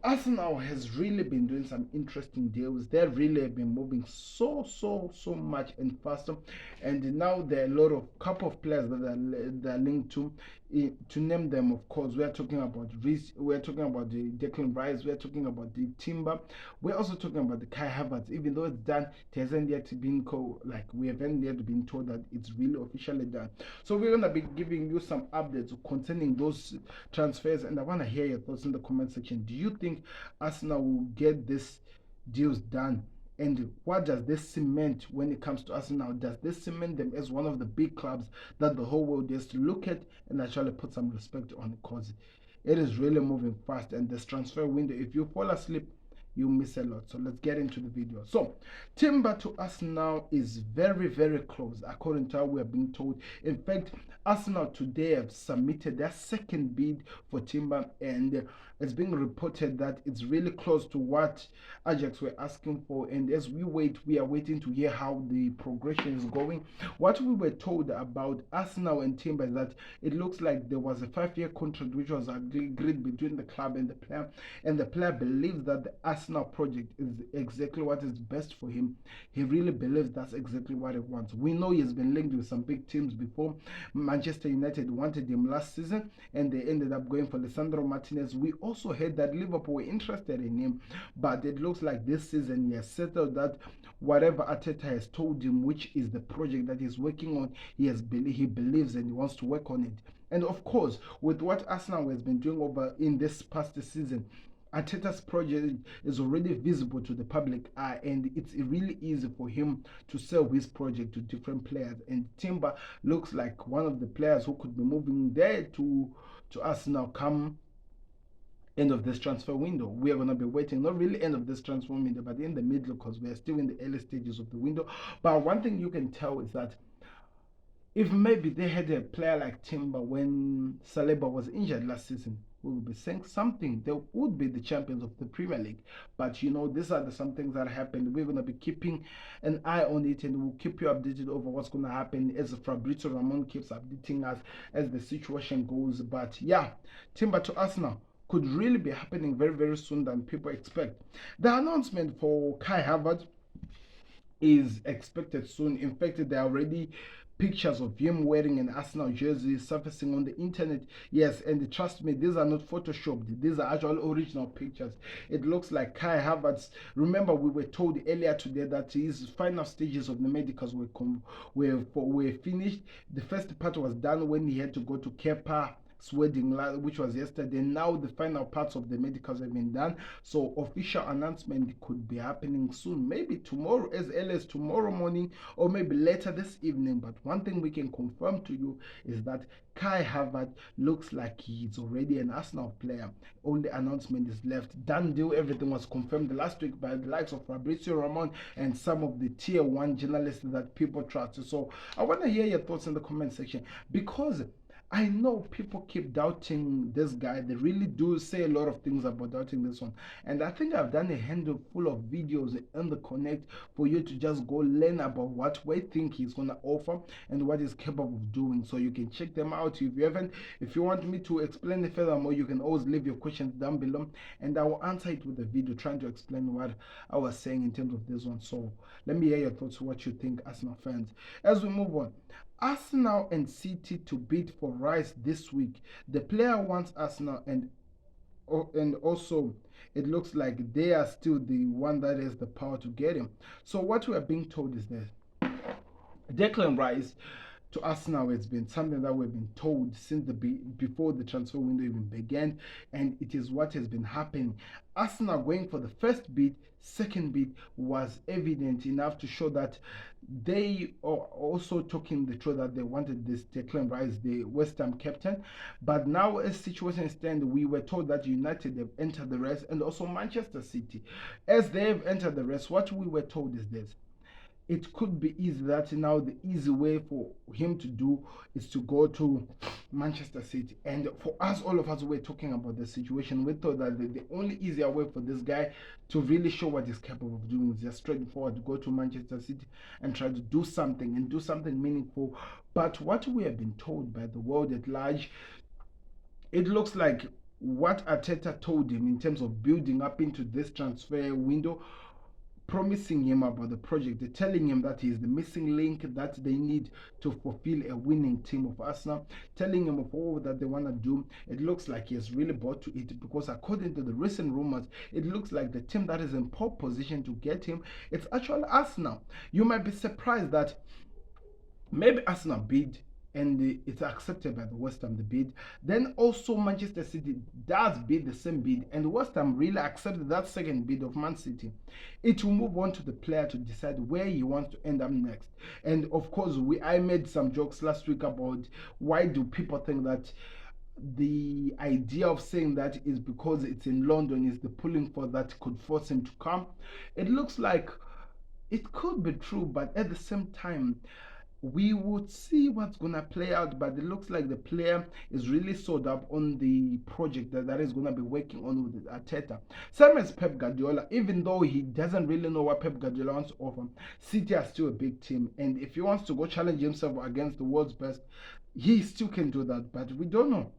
Arsenal has really been doing some interesting deals. They've really been moving so much and faster, and now there are a lot of couple of players that are linked to. To name them, of course, we are talking about Reece, we are talking about the Declan Rice, we are talking about the Timber, we're also talking about the Kai Havertz. Even though it's done, it hasn't yet been we haven't yet been told that it's really officially done. So we're gonna be giving you some updates concerning those transfers, and I want to hear your thoughts in the comment section. Do you think Arsenal will get this deals done? And what does this cement when it comes to Arsenal? Does this cement them as one of the big clubs that the whole world has to look at and actually put some respect on? Because it is really moving fast, and this transfer window, if you fall asleep, you miss a lot. So let's get into the video. So Timber to Arsenal is very close according to how we are being told. In fact, Arsenal today have submitted their second bid for Timber, and it's being reported that it's really close to what Ajax were asking for. And as we wait, we are waiting to hear how the progression is going. What we were told about Arsenal and Timber is that it looks like there was a 5-year contract which was agreed between the club and the player believes that the Arsenal project is exactly what is best for him. He really believes that's exactly what he wants. We know he has been linked with some big teams before. Manchester United wanted him last season, and they ended up going for Lisandro Martinez. We also heard that Liverpool were interested in him, but it looks like this season he has settled that whatever Arteta has told him, which is the project that he's working on, he believes and he wants to work on it. And of course, with what Arsenal has been doing over in this past season, Arteta's project is already visible to the public eye, and it's really easy for him to sell his project to different players. And Timber looks like one of the players who could be moving there to Arsenal come end of this transfer window. We are going to be waiting, not really end of this transfer window, but in the middle, because we are still in the early stages of the window. But one thing you can tell is that if maybe they had a player like Timber when Saliba was injured last season, we will be saying something. They would be the champions of the Premier League. But you know, these are some things that happened. We're going to be keeping an eye on it, and we'll keep you updated over what's going to happen as Fabrizio Ramon keeps updating us as the situation goes. But yeah, Timber to Arsenal could really be happening very soon than people expect. The announcement for Kai Havertz is expected soon. In fact, there are already pictures of him wearing an Arsenal jersey surfacing on the internet. Yes, and trust me, these are not photoshopped. These are actual original pictures. It looks like Kai Havertz. Remember, we were told earlier today that his final stages of the medicals were finished. The first part was done when he had to go to Kepa wedding, which was yesterday. Now the final parts of the medicals have been done, so official announcement could be happening soon, maybe tomorrow, as early as tomorrow morning, or maybe later this evening. But one thing we can confirm to you is that Kai Havertz looks like he's already an Arsenal player. Only announcement is left. Done deal. Everything was confirmed last week by the likes of Fabrizio Ramon and some of the tier 1 journalists that people trust. So I want to hear your thoughts in the comment section, because I know people keep doubting this guy. They really do say a lot of things about doubting this one. And I think I've done a handful of videos in the Connect for you to just go learn about what we think he's going to offer and what he's capable of doing. So you can check them out. If you haven't, if you want me to explain it furthermore, you can always leave your questions down below, and I will answer it with a video trying to explain what I was saying in terms of this one. So let me hear your thoughts, what you think, Arsenal fans. As we move on, Arsenal and City to bid for Rice this week. The player wants Arsenal, and also it looks like they are still the one that has the power to get him. So what we are being told is that Declan Rice to Arsenal has been something that we've been told since before the transfer window even began, and it is what has been happening. Arsenal going for the first bid, second bid was evident enough to show that they are also talking the truth, that they wanted this Declan Rice, the West Ham captain. But now, as situation stands, we were told that United have entered the race, and also Manchester City. As they have entered the race, what we were told is this: it could be easy that now the easy way for him to do is to go to Manchester City. And for us, all of us, we're talking about the situation. We thought that the only easier way for this guy to really show what he's capable of doing is just straightforward to go to Manchester City and try to do something, and do something meaningful. But what we have been told by the world at large, it looks like what Arteta told him in terms of building up into this transfer window, promising him about the project, they're telling him that he's the missing link that they need to fulfill a winning team of Arsenal, telling him of all that they want to do. It looks like he has really bought to it, because according to the recent rumors, it looks like the team that is in pole position to get him, it's actually Arsenal. You might be surprised that maybe Arsenal bid and it's accepted by the West Ham, the bid. Then also Manchester City does bid the same bid, and West Ham really accepted that second bid of Man City. It will move on to the player to decide where he wants to end up next. And of course, I made some jokes last week about why do people think that the idea of saying that is because it's in London is the pulling for that could force him to come. It looks like it could be true, but at the same time, we would see what's gonna play out. But it looks like the player is really sold up on the project that is gonna be working on with Arteta. Same as Pep Guardiola, even though he doesn't really know what Pep Guardiola wants to offer, City are still a big team, and if he wants to go challenge himself against the world's best, he still can do that. But we don't know.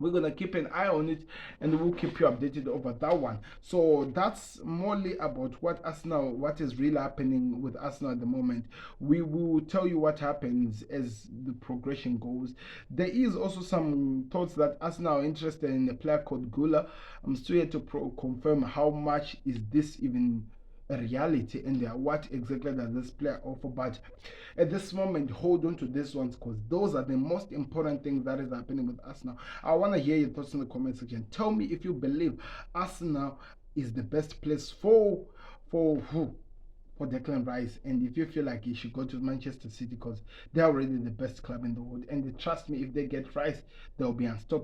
We're gonna keep an eye on it, and we'll keep you updated over that one. So that's morely about what is really happening with Arsenal at the moment. We will tell you what happens as the progression goes. There is also some thoughts that Arsenal are interested in a player called Gula. I'm still yet to confirm how much is this even a reality, and what exactly does this player offer. But at this moment, hold on to these ones, because those are the most important things that is happening with Arsenal. I want to hear your thoughts in the comment section. Tell me if you believe Arsenal is the best place for who, for Declan Rice, and if you feel like he should go to Manchester City because they're already the best club in the world, and trust me, if they get Rice, they'll be unstoppable.